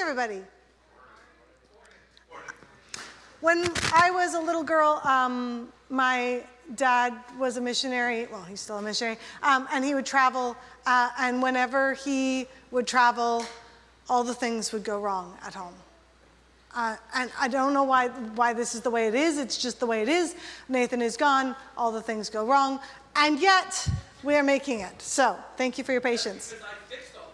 everybody. When I was a little girl, my dad was a missionary. Well, he's still a missionary. And he would travel. And whenever he would travel, all the things would go wrong at home. And I don't know why this is the way it is. It's just the way it is. Nathan is gone. All the things go wrong. And yet, we are making it. So, thank you for your patience. Because I fixed all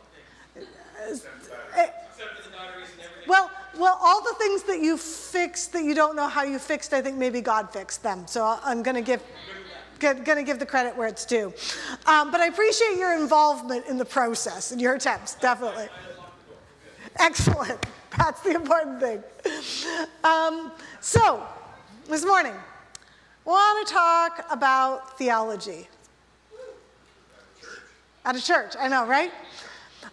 the things. Except for the batteries and everything. Well, all the things that you fixed that you don't know how you fixed, I think maybe God fixed them. So I'm going to give the credit where it's due. But I appreciate your involvement in the process and your attempts, definitely. Excellent. That's the important thing. So, this morning, we want to talk about theology. At a church, I know, right?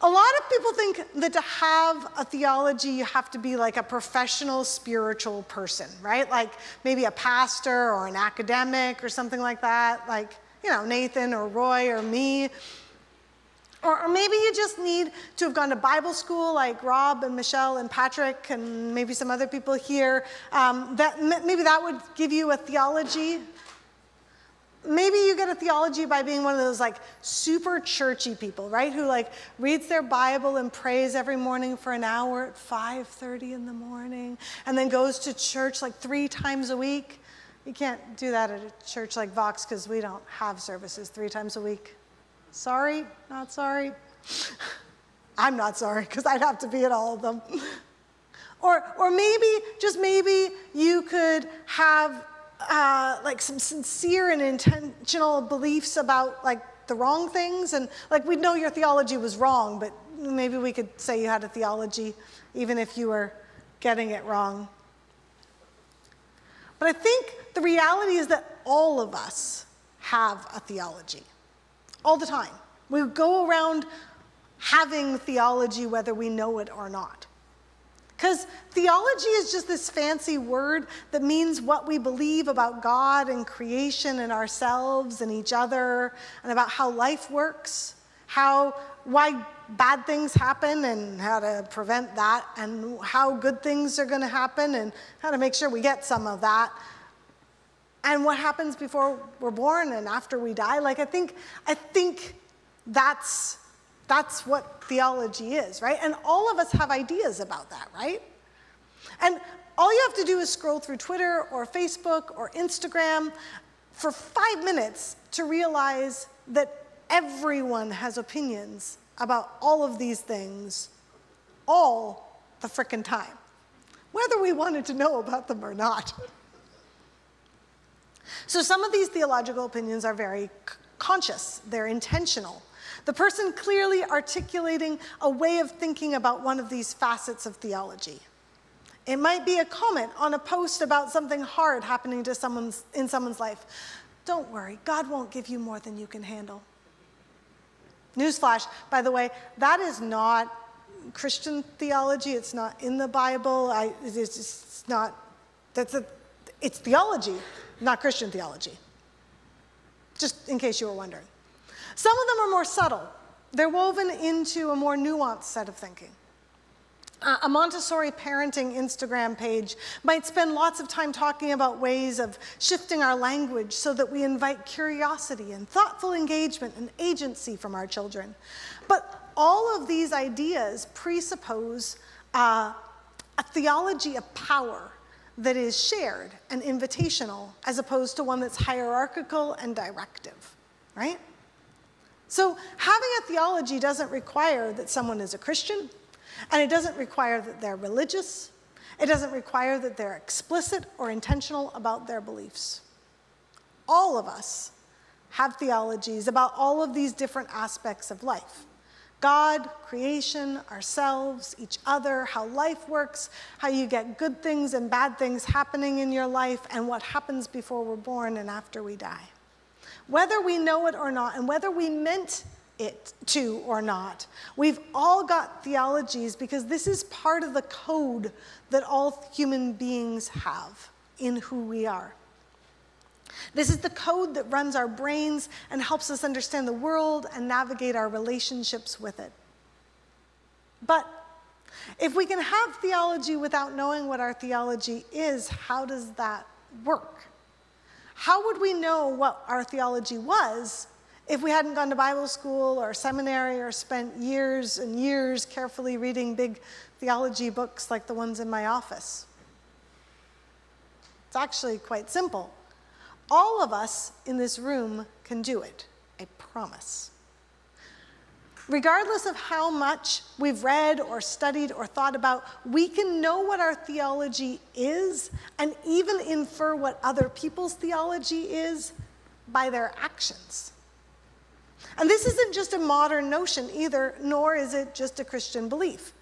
A lot of people think that to have a theology, you have to be like a professional spiritual person, right? Like maybe a pastor or an academic or something like that, like, Nathan or Roy or me. Or maybe you just need to have gone to Bible school like Rob and Michelle and Patrick and maybe some other people here. Maybe that would give you a theology. Maybe you get a theology by being one of those like super churchy people, right? Who like reads their Bible and prays every morning for an hour at 5:30 in the morning and then goes to church like 3 times a week. You can't do that at a church like Vox because we don't have services 3 times a week. Sorry, not sorry. I'm not sorry because I'd have to be at all of them. Or maybe, just maybe, you could have like some sincere and intentional beliefs about like the wrong things, and like we'd know your theology was wrong, but maybe we could say you had a theology even if you were getting it wrong. But I think the reality is that all of us have a theology. All the time. We go around having theology whether we know it or not. Because theology is just this fancy word that means what we believe about God and creation and ourselves and each other and about how life works, why bad things happen and how to prevent that, and how good things are going to happen and how to make sure we get some of that. And what happens before we're born and after we die. Like I think that's what theology is, right? And all of us have ideas about that, right? And all you have to do is scroll through Twitter or Facebook or Instagram for 5 minutes to realize that everyone has opinions about all of these things all the frickin' time, whether we wanted to know about them or not. So some of these theological opinions are very conscious. They're intentional. The person clearly articulating a way of thinking about one of these facets of theology. It might be a comment on a post about something hard happening in someone's life. Don't worry, God won't give you more than you can handle. Newsflash, by the way, that is not Christian theology. It's not in the Bible. It's theology, not Christian theology. Just in case you were wondering. Some of them are more subtle. They're woven into a more nuanced set of thinking. A Montessori parenting Instagram page might spend lots of time talking about ways of shifting our language so that we invite curiosity and thoughtful engagement and agency from our children. But all of these ideas presuppose a theology of power that is shared and invitational as opposed to one that's hierarchical and directive, right? So having a theology doesn't require that someone is a Christian, and it doesn't require that they're religious. It doesn't require that they're explicit or intentional about their beliefs. All of us have theologies about all of these different aspects of life. God, creation, ourselves, each other, how life works, how you get good things and bad things happening in your life, and what happens before we're born and after we die. Whether we know it or not, and whether we meant it to or not, we've all got theologies because this is part of the code that all human beings have in who we are. This is the code that runs our brains and helps us understand the world and navigate our relationships with it. But If we can have theology without knowing what our theology is, how does that work? How would we know what our theology was if we hadn't gone to Bible school or seminary or spent years and years carefully reading big theology books like the ones in my office? It's actually quite simple. All of us in this room can do it, I promise. Regardless of how much we've read or studied or thought about, we can know what our theology is and even infer what other people's theology is by their actions. And this isn't just a modern notion either, nor is it just a Christian belief.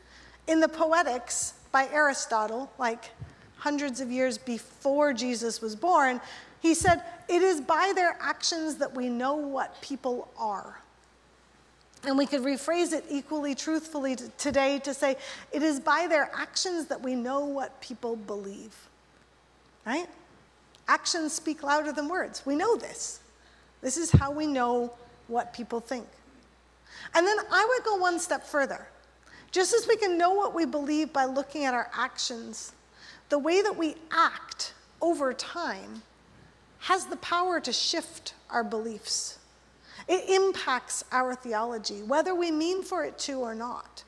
In the Poetics by Aristotle, like hundreds of years before Jesus was born, he said, "It is by their actions that we know what people are." And we could rephrase it equally truthfully today to say, it is by their actions that we know what people believe, right? Actions speak louder than words. We know this. This is how we know what people think. And then I would go one step further. Just as we can know what we believe by looking at our actions, the way that we act over time has the power to shift our beliefs. It impacts our theology, whether we mean for it to or not.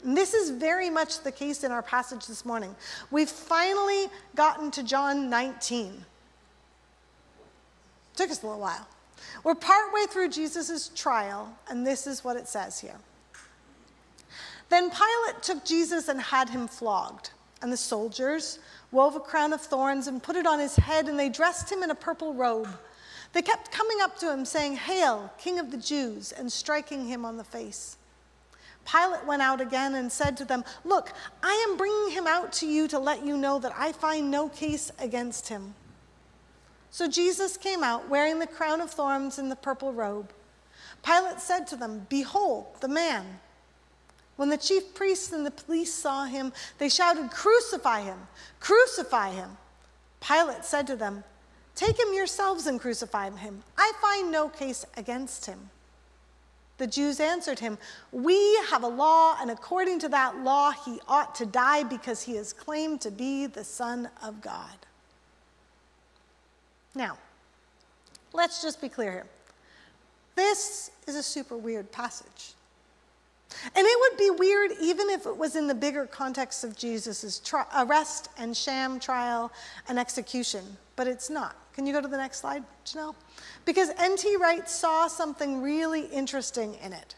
And this is very much the case in our passage this morning. We've finally gotten to John 19. Took us a little while. We're partway through Jesus' trial, and this is what it says here. Then Pilate took Jesus and had him flogged, and the soldiers wove a crown of thorns and put it on his head, and they dressed him in a purple robe. They kept coming up to him saying, "Hail, King of the Jews," and striking him on the face. Pilate went out again and said to them, "Look, I am bringing him out to you to let you know that I find no case against him." So Jesus came out wearing the crown of thorns and the purple robe. Pilate said to them, "Behold, the man." When the chief priests and the police saw him, they shouted, "Crucify him! Crucify him!" Pilate said to them, "Take him yourselves and crucify him. I find no case against him." The Jews answered him, "We have a law, and according to that law he ought to die because he has claimed to be the Son of God." Now, let's just be clear here. This is a super weird passage. And it would be weird even if it was in the bigger context of Jesus' arrest and sham trial and execution, but it's not. Can you go to the next slide, Janelle? Because N.T. Wright saw something really interesting in it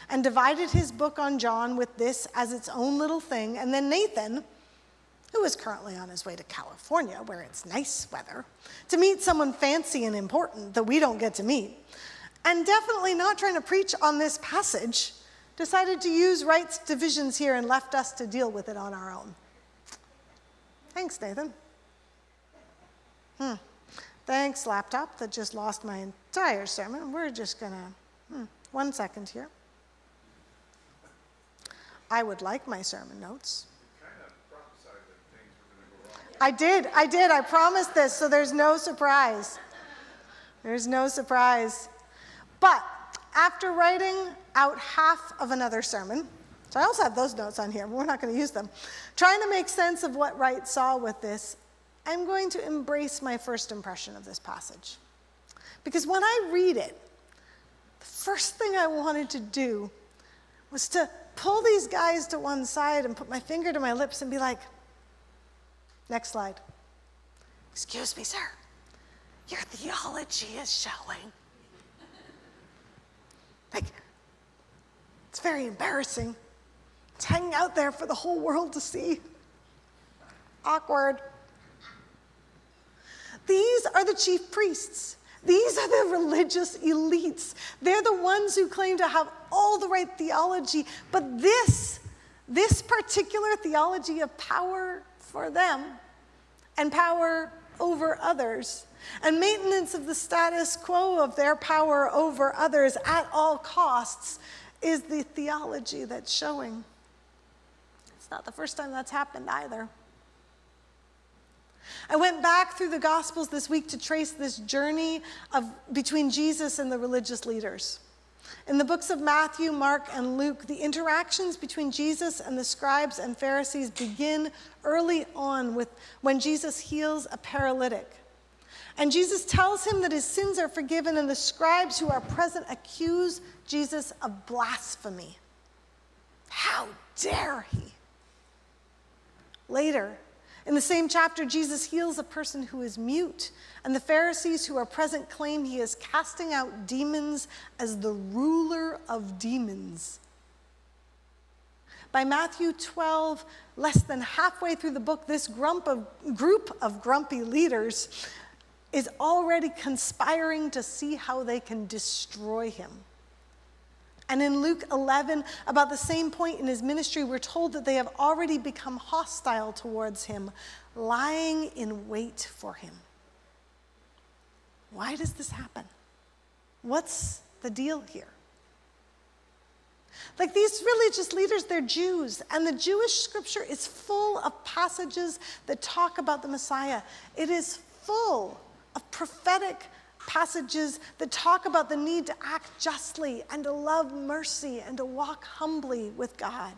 and divided his book on John with this as its own little thing, and then Nathan, who is currently on his way to California, where it's nice weather, to meet someone fancy and important that we don't get to meet, and definitely not trying to preach on this passage, decided to use Wright's divisions here and left us to deal with it on our own. Thanks, Nathan. Thanks, laptop, that just lost my entire sermon. We're just gonna, 1 second here. I would like my sermon notes. You kind of prophesied that things were going to go wrong. I did, I promised this, so there's no surprise. There's no surprise. But after writing out half of another sermon, so I also have those notes on here, but we're not going to use them, trying to make sense of what Wright saw with this, I'm going to embrace my first impression of this passage. Because when I read it, the first thing I wanted to do was to pull these guys to one side and put my finger to my lips and be like, next slide. "Excuse me, sir, your theology is showing." Like, it's very embarrassing. It's hanging out there for the whole world to see. Awkward. These are the chief priests. These are the religious elites. They're the ones who claim to have all the right theology, but this particular theology of power for them and power over others and maintenance of the status quo of their power over others at all costs is the theology that's showing. It's not the first time that's happened either. I went back through the Gospels this week to trace this journey between Jesus and the religious leaders. In the books of Matthew, Mark, and Luke, the interactions between Jesus and the scribes and Pharisees begin early on with when Jesus heals a paralytic. And Jesus tells him that his sins are forgiven, and the scribes who are present accuse Jesus of blasphemy. How dare he? Later, in the same chapter, Jesus heals a person who is mute, and the Pharisees who are present claim he is casting out demons as the ruler of demons. By Matthew 12, less than halfway through the book, this group of grumpy leaders is already conspiring to see how they can destroy him. And in Luke 11, about the same point in his ministry, we're told that they have already become hostile towards him, lying in wait for him. Why does this happen? What's the deal here? Like these religious leaders, they're Jews, and the Jewish scripture is full of passages that talk about the Messiah. It is full of prophetic passages that talk about the need to act justly and to love mercy and to walk humbly with God.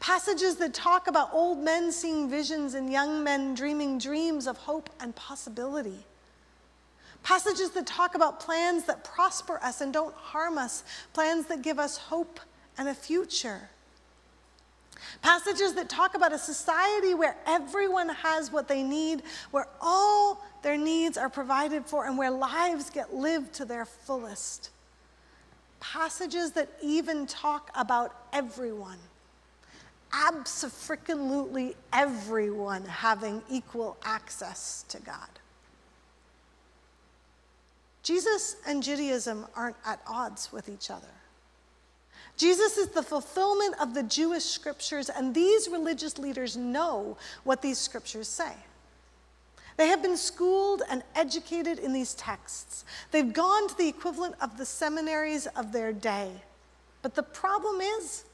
Passages that talk about old men seeing visions and young men dreaming dreams of hope and possibility. Passages that talk about plans that prosper us and don't harm us, plans that give us hope and a future. Passages that talk about a society where everyone has what they need, where all their needs are provided for, and where lives get lived to their fullest. Passages that even talk about everyone, abso-freaking-lutely everyone having equal access to God. Jesus and Judaism aren't at odds with each other. Jesus is the fulfillment of the Jewish scriptures, and these religious leaders know what these scriptures say. They have been schooled and educated in these texts. They've gone to the equivalent of the seminaries of their day. But the problem is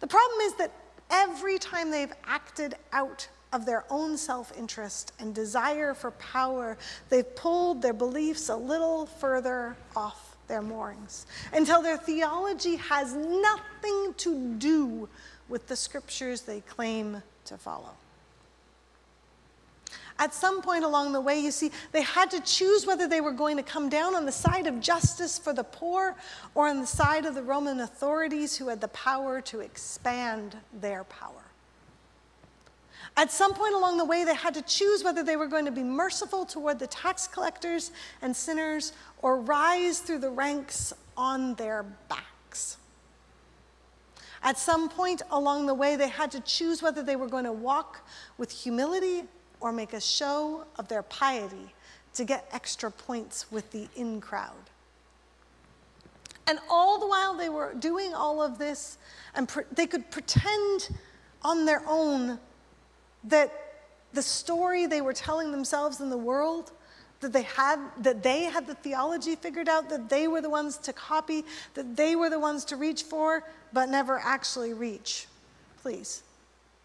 that every time they've acted out of their own self-interest and desire for power, they've pulled their beliefs a little further off their moorings until their theology has nothing to do with the scriptures they claim to follow. At some point along the way, you see, they had to choose whether they were going to come down on the side of justice for the poor or on the side of the Roman authorities who had the power to expand their power. At some point along the way, they had to choose whether they were going to be merciful toward the tax collectors and sinners or rise through the ranks on their backs. At some point along the way, they had to choose whether they were going to walk with humility or make a show of their piety to get extra points with the in crowd. And all the while they were doing all of this, and they could pretend on their own that the story they were telling themselves in the world, that they had the theology figured out, that they were the ones to copy, that they were the ones to reach for, but never actually reach, please,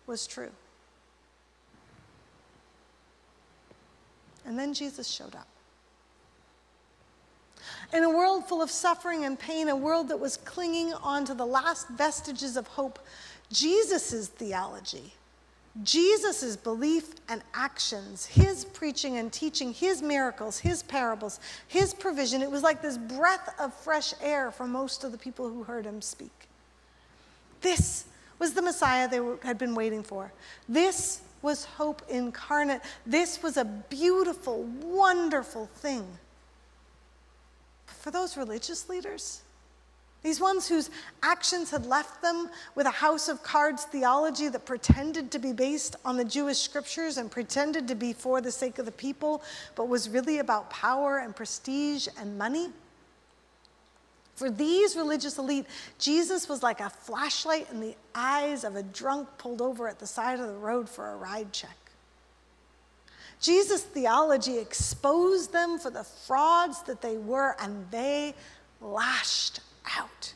was true. And then Jesus showed up. In a world full of suffering and pain, a world that was clinging on to the last vestiges of hope, Jesus' theology, Jesus' belief and actions, his preaching and teaching, his miracles, his parables, his provision, it was like this breath of fresh air for most of the people who heard him speak. This was the Messiah they had been waiting for. This was hope incarnate. This was a beautiful, wonderful thing. But for those religious leaders, these ones whose actions had left them with a house of cards theology that pretended to be based on the Jewish scriptures and pretended to be for the sake of the people, but was really about power and prestige and money. For these religious elite, Jesus was like a flashlight in the eyes of a drunk pulled over at the side of the road for a ride check. Jesus' theology exposed them for the frauds that they were, and they lashed out.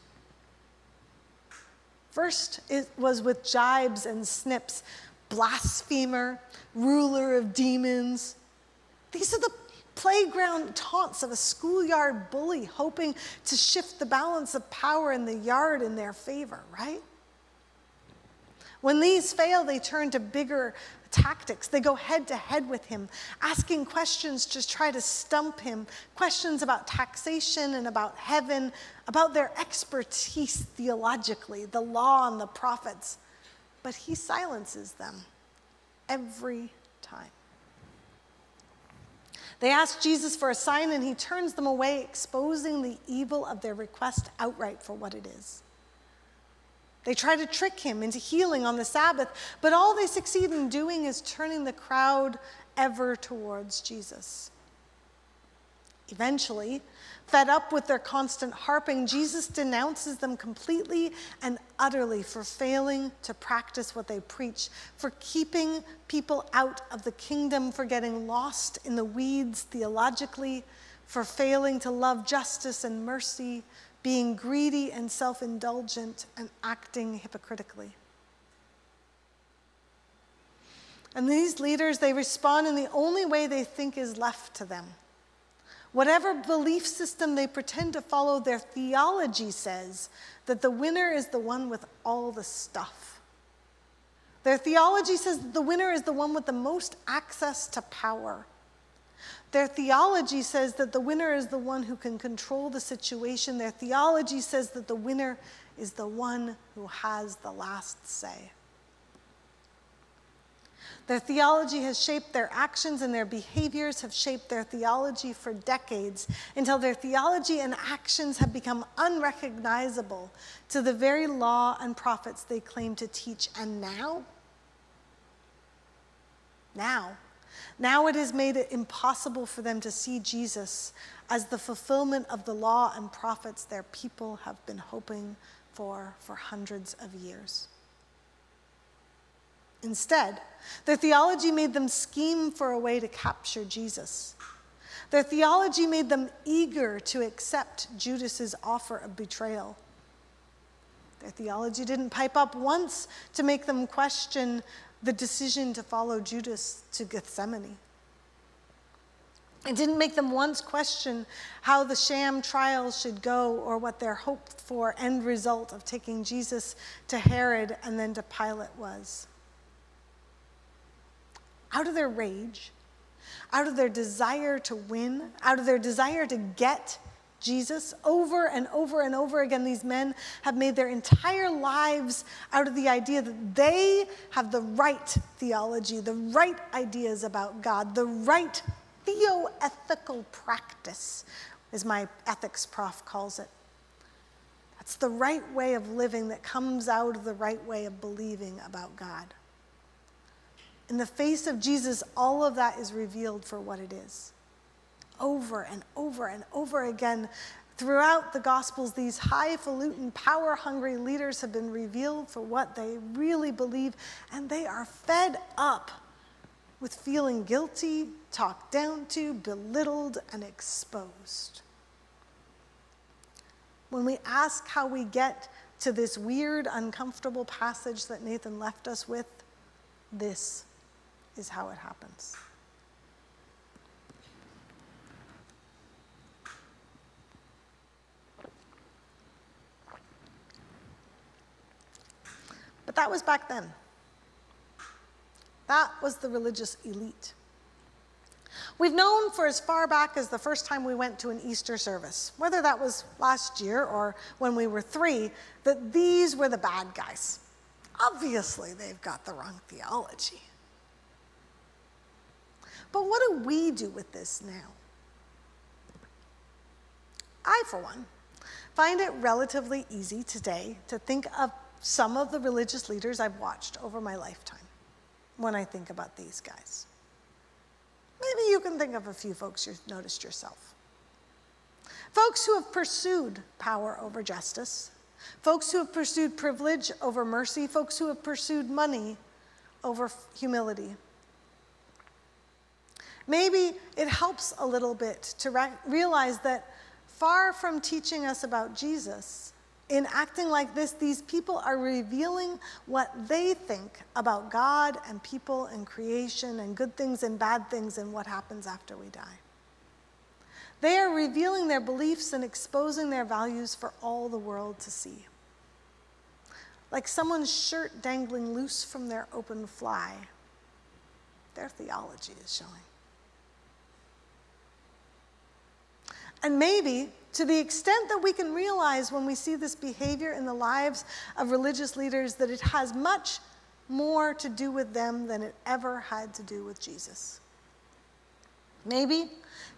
First, it was with jibes and snips, blasphemer, ruler of demons. These are the playground taunts of a schoolyard bully hoping to shift the balance of power in the yard in their favor, right? When these fail, they turn to bigger tactics. They go head to head with him, asking questions to try to stump him, questions about taxation and about heaven, about their expertise theologically, the law and the prophets. But he silences them every time. They ask Jesus for a sign, and he turns them away, exposing the evil of their request outright for what it is. They try to trick him into healing on the Sabbath, but all they succeed in doing is turning the crowd ever towards Jesus. Eventually, fed up with their constant harping, Jesus denounces them completely and utterly for failing to practice what they preach, for keeping people out of the kingdom, for getting lost in the weeds theologically, for failing to love justice and mercy, being greedy and self-indulgent, and acting hypocritically. And these leaders, they respond in the only way they think is left to them. Whatever belief system they pretend to follow, their theology says that the winner is the one with all the stuff. Their theology says that the winner is the one with the most access to power. Their theology says that the winner is the one who can control the situation. Their theology says that the winner is the one who has the last say. Their theology has shaped their actions, and their behaviors have shaped their theology for decades, until their theology and actions have become unrecognizable to the very law and prophets they claim to teach. And now it has made it impossible for them to see Jesus as the fulfillment of the law and prophets their people have been hoping for hundreds of years. Instead, their theology made them scheme for a way to capture Jesus. Their theology made them eager to accept Judas's offer of betrayal. Their theology didn't pipe up once to make them question the decision to follow Judas to Gethsemane. It didn't make them once question how the sham trial should go, or what their hoped for end result of taking Jesus to Herod and then to Pilate was. Out of their rage, out of their desire to win, out of their desire to get Jesus, over and over and over again, these men have made their entire lives out of the idea that they have the right theology, the right ideas about God, the right theoethical practice, as my ethics prof calls it. That's the right way of living that comes out of the right way of believing about God. In the face of Jesus, all of that is revealed for what it is. Over and over and over again, throughout the Gospels, these highfalutin, power-hungry leaders have been revealed for what they really believe, and they are fed up with feeling guilty, talked down to, belittled, and exposed. When we ask how we get to this weird, uncomfortable passage that Nathan left us with, this is how it happens. But that was back then. That was the religious elite. We've known for as far back as the first time we went to an Easter service, whether that was last year or when we were 3, that these were the bad guys. Obviously, they've got the wrong theology. But what do we do with this now? I, for one, find it relatively easy today to think of some of the religious leaders I've watched over my lifetime when I think about these guys. Maybe you can think of a few folks you've noticed yourself. Folks who have pursued power over justice, folks who have pursued privilege over mercy, folks who have pursued money over humility. Maybe it helps a little bit to realize that far from teaching us about Jesus, in acting like this, these people are revealing what they think about God and people and creation and good things and bad things and what happens after we die. They are revealing their beliefs and exposing their values for all the world to see. Like someone's shirt dangling loose from their open fly, their theology is showing. And maybe, to the extent that we can realize when we see this behavior in the lives of religious leaders, that it has much more to do with them than it ever had to do with Jesus. Maybe,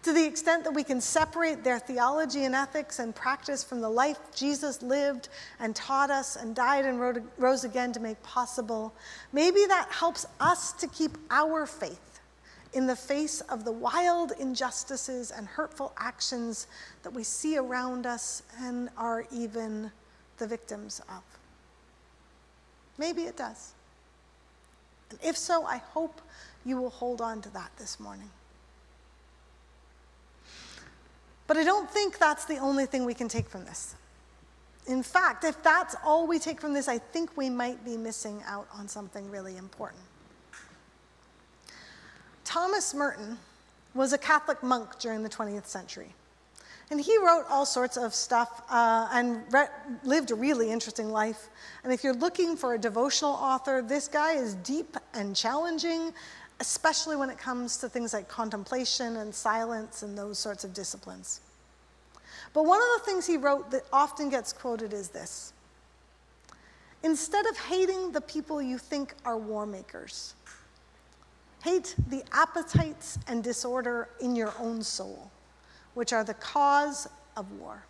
to the extent that we can separate their theology and ethics and practice from the life Jesus lived and taught us and died and rose again to make possible, maybe that helps us to keep our faith in the face of the wild injustices and hurtful actions that we see around us and are even the victims of. Maybe it does. And if so, I hope you will hold on to that this morning. But I don't think that's the only thing we can take from this. In fact, if that's all we take from this, I think we might be missing out on something really important. Thomas Merton was a Catholic monk during the 20th century. And he wrote all sorts of stuff and lived a really interesting life. And if you're looking for a devotional author, this guy is deep and challenging, especially when it comes to things like contemplation and silence and those sorts of disciplines. But one of the things he wrote that often gets quoted is this: instead of hating the people you think are war makers, hate the appetites and disorder in your own soul, which are the cause of war.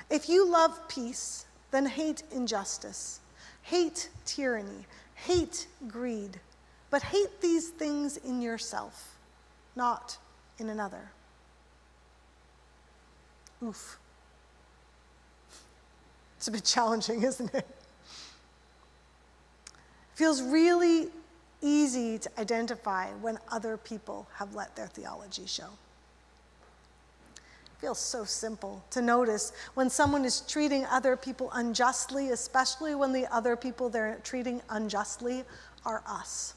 If you love peace, then hate injustice, hate tyranny, hate greed, but hate these things in yourself, not in another. Oof. It's a bit challenging, isn't it? Feels really easy to identify when other people have let their theology show. It feels so simple to notice when someone is treating other people unjustly, especially when the other people they're treating unjustly are us.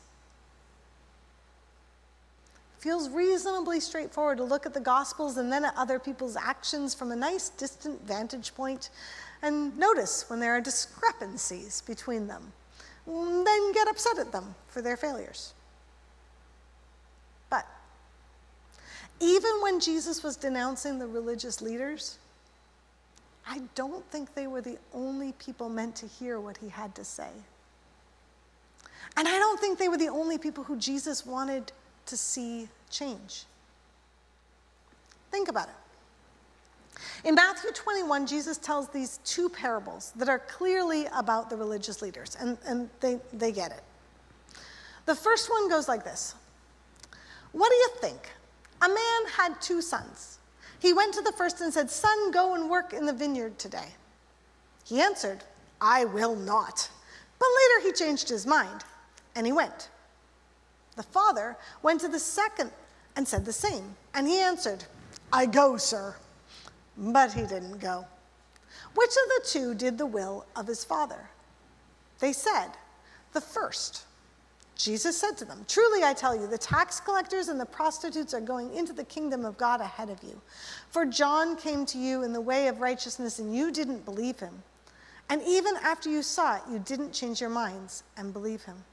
It feels reasonably straightforward to look at the Gospels and then at other people's actions from a nice distant vantage point and notice when there are discrepancies between them, then get upset at them for their failures. But even when Jesus was denouncing the religious leaders, I don't think they were the only people meant to hear what he had to say. And I don't think they were the only people who Jesus wanted to see change. Think about it. In Matthew 21, Jesus tells these two parables that are clearly about the religious leaders, and they get it. The first one goes like this. What do you think? A man had 2 sons. He went to the first and said, "Son, go and work in the vineyard today." He answered, "I will not." But later he changed his mind, and he went. The father went to the second and said the same, and he answered, "I go, sir." But he didn't go. Which of the 2 did the will of his father? They said, "The first." Jesus said to them, "Truly I tell you, the tax collectors and the prostitutes are going into the kingdom of God ahead of you. For John came to you in the way of righteousness, and you didn't believe him. And even after you saw it, you didn't change your minds and believe him."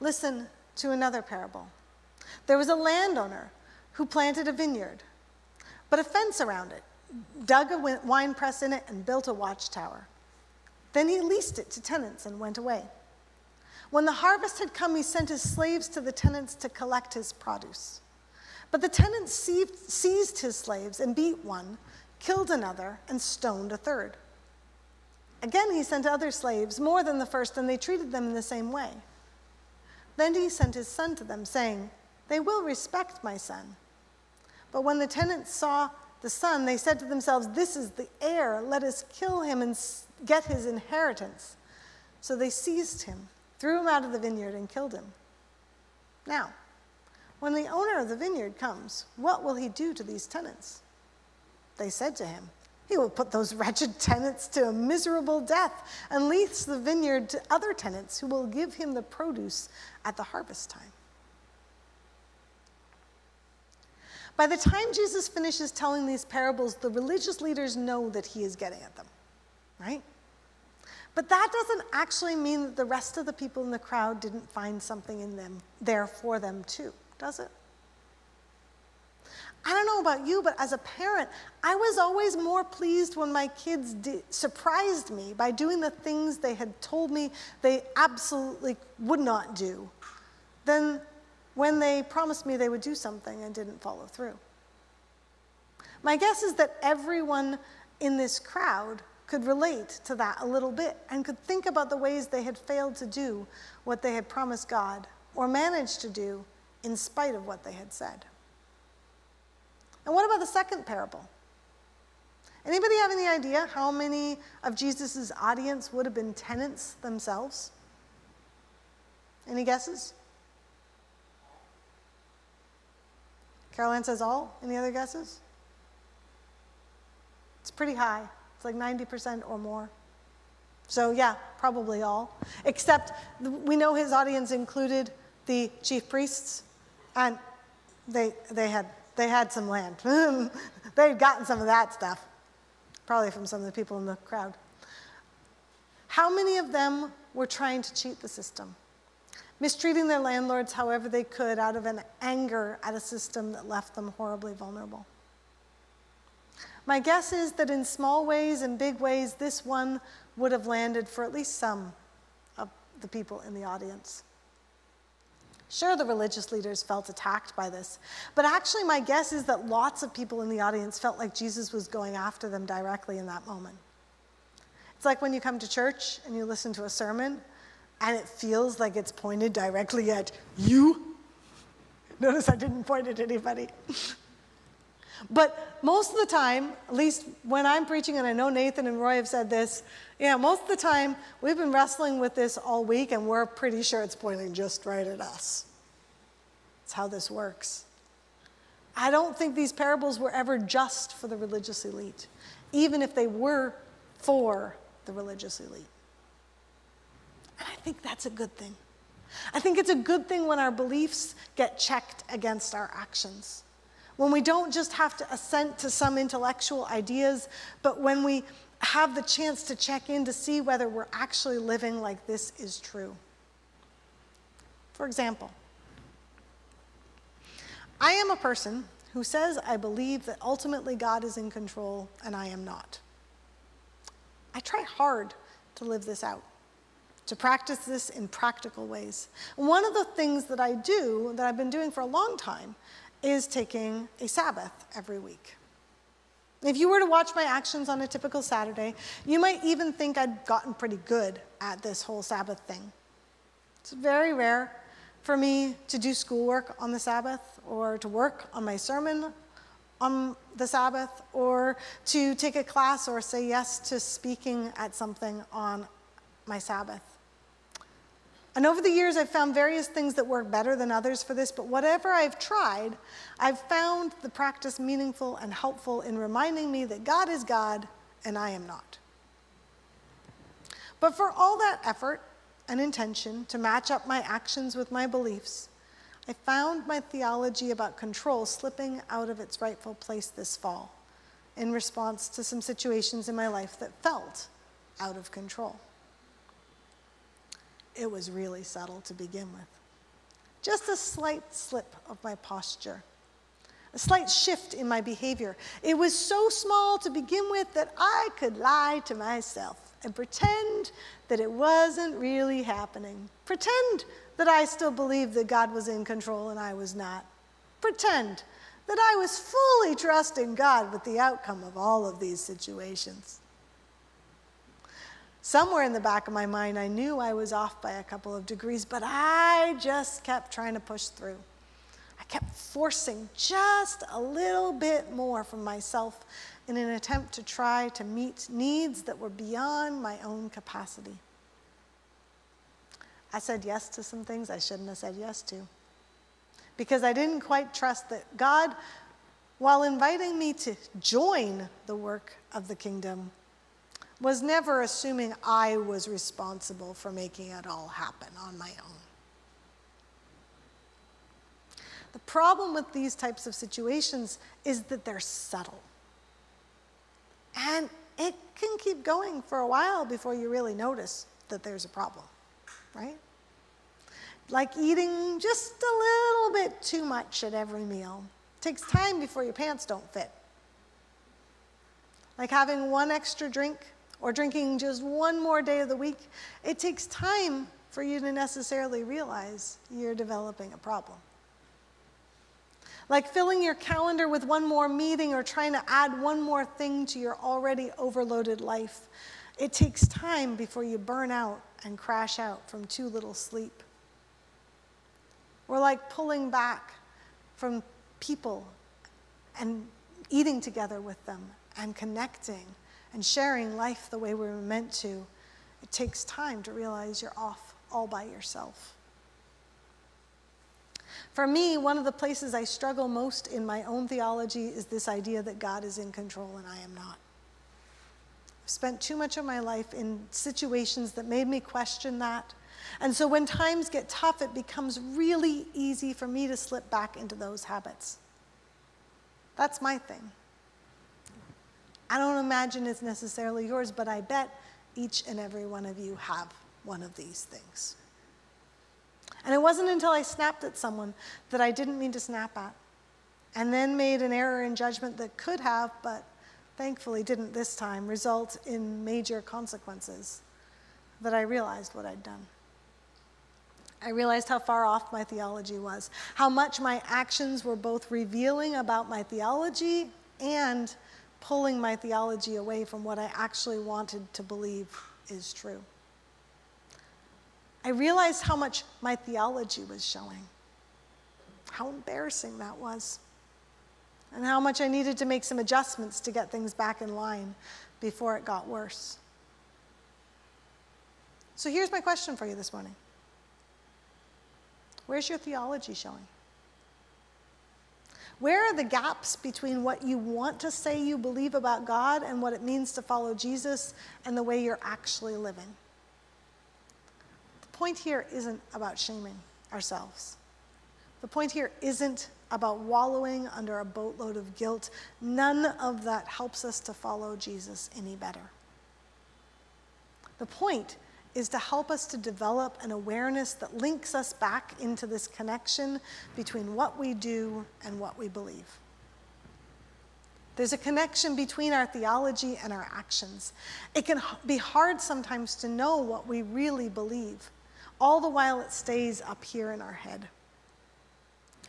Listen to another parable. There was a landowner who planted a vineyard, but a fence around it, dug a wine press in it, and built a watchtower. Then he leased it to tenants and went away. When the harvest had come, he sent his slaves to the tenants to collect his produce. But the tenants seized his slaves and beat one, killed another, and stoned a third. Again he sent other slaves, more than the first, and they treated them in the same way. Then he sent his son to them, saying, "They will respect my son." But when the tenants saw the son, they said to themselves, "This is the heir. Let us kill him and get his inheritance." So they seized him, threw him out of the vineyard, and killed him. Now, when the owner of the vineyard comes, what will he do to these tenants? They said to him, "He will put those wretched tenants to a miserable death and lease the vineyard to other tenants who will give him the produce at the harvest time." By the time Jesus finishes telling these parables, the religious leaders know that he is getting at them, right? But that doesn't actually mean that the rest of the people in the crowd didn't find something in them there for them too, does it? I don't know about you, but as a parent, I was always more pleased when my kids surprised me by doing the things they had told me they absolutely would not do than when they promised me they would do something and didn't follow through. My guess is that everyone in this crowd could relate to that a little bit and could think about the ways they had failed to do what they had promised God or managed to do in spite of what they had said. And what about the second parable? Anybody have any idea how many of Jesus' audience would have been tenants themselves? Any guesses? Caroline says all. Any other guesses? It's pretty high. It's like 90% or more. So yeah, probably all. Except we know his audience included the chief priests, and they had some land. They had gotten some of that stuff, probably from some of the people in the crowd. How many of them were trying to cheat the system, mistreating their landlords however they could out of an anger at a system that left them horribly vulnerable? My guess is that in small ways and big ways, this one would have landed for at least some of the people in the audience. Sure, the religious leaders felt attacked by this, but actually my guess is that lots of people in the audience felt like Jesus was going after them directly in that moment. It's like when you come to church and you listen to a sermon and it feels like it's pointed directly at you. Notice I didn't point at anybody. But most of the time, at least when I'm preaching, and I know Nathan and Roy have said this, most of the time we've been wrestling with this all week and we're pretty sure it's pointing just right at us. It's how this works. I don't think these parables were ever just for the religious elite, even if they were for the religious elite. And I think that's a good thing. I think it's a good thing when our beliefs get checked against our actions. When we don't just have to assent to some intellectual ideas, but when we have the chance to check in to see whether we're actually living like this is true. For example, I am a person who says I believe that ultimately God is in control and I am not. I try hard to live this out, to practice this in practical ways. And one of the things that I do, that I've been doing for a long time, is taking a Sabbath every week. If you were to watch my actions on a typical Saturday, you might even think I'd gotten pretty good at this whole Sabbath thing. It's very rare for me to do schoolwork on the Sabbath, or to work on my sermon on the Sabbath, or to take a class or say yes to speaking at something on my Sabbath. And over the years, I've found various things that work better than others for this, but whatever I've tried, I've found the practice meaningful and helpful in reminding me that God is God and I am not. But for all that effort and intention to match up my actions with my beliefs, I found my theology about control slipping out of its rightful place this fall in response to some situations in my life that felt out of control. It was really subtle to begin with. Just a slight slip of my posture, a slight shift in my behavior. It was so small to begin with that I could lie to myself and pretend that it wasn't really happening. Pretend that I still believed that God was in control and I was not. Pretend that I was fully trusting God with the outcome of all of these situations. Somewhere in the back of my mind, I knew I was off by a couple of degrees, but I just kept trying to push through. I kept forcing just a little bit more from myself in an attempt to try to meet needs that were beyond my own capacity. I said yes to some things I shouldn't have said yes to, because I didn't quite trust that God, while inviting me to join the work of the kingdom, was never assuming I was responsible for making it all happen on my own. The problem with these types of situations is that they're subtle. And it can keep going for a while before you really notice that there's a problem, right? Like eating just a little bit too much at every meal. It takes time before your pants don't fit. Like having one extra drink or drinking just one more day of the week. It takes time for you to necessarily realize you're developing a problem. Like filling your calendar with one more meeting or trying to add one more thing to your already overloaded life. It takes time before you burn out and crash out from too little sleep. Or like pulling back from people and eating together with them and connecting and sharing life the way we were meant to. It takes time to realize you're off all by yourself. For me, one of the places I struggle most in my own theology is this idea that God is in control and I am not. I've spent too much of my life in situations that made me question that. And so when times get tough, it becomes really easy for me to slip back into those habits. That's my thing. I don't imagine it's necessarily yours, but I bet each and every one of you have one of these things. And it wasn't until I snapped at someone that I didn't mean to snap at, and then made an error in judgment that could have, but thankfully didn't this time, result in major consequences, that I realized what I'd done. I realized how far off my theology was, how much my actions were both revealing about my theology and pulling my theology away from what I actually wanted to believe is true. I realized how much my theology was showing, how embarrassing that was, and how much I needed to make some adjustments to get things back in line before it got worse. So here's my question for you this morning. Where's your theology showing? Where are the gaps between what you want to say you believe about God and what it means to follow Jesus and the way you're actually living? The point here isn't about shaming ourselves. The point here isn't about wallowing under a boatload of guilt. None of that helps us to follow Jesus any better. The point is to help us to develop an awareness that links us back into this connection between what we do and what we believe. There's a connection between our theology and our actions. It can be hard sometimes to know what we really believe, all the while it stays up here in our head.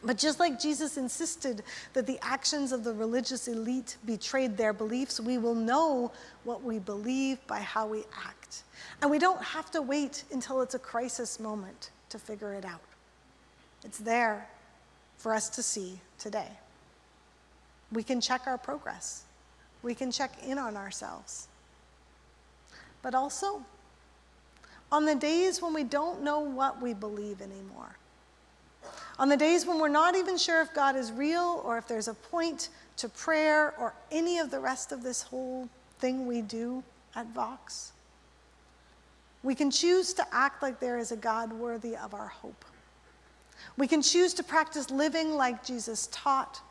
But just like Jesus insisted that the actions of the religious elite betrayed their beliefs, we will know what we believe by how we act. And we don't have to wait until it's a crisis moment to figure it out. It's there for us to see today. We can check our progress. We can check in on ourselves. But also, on the days when we don't know what we believe anymore, on the days when we're not even sure if God is real or if there's a point to prayer or any of the rest of this whole thing we do at Vox, we can choose to act like there is a God worthy of our hope. We can choose to practice living like Jesus taught.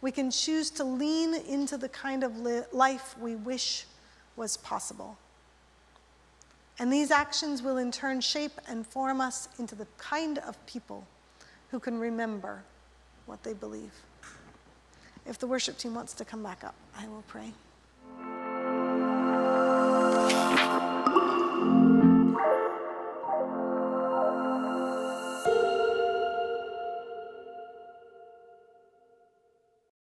We can choose to lean into the kind of life we wish was possible. And these actions will in turn shape and form us into the kind of people who can remember what they believe. If the worship team wants to come back up, I will pray.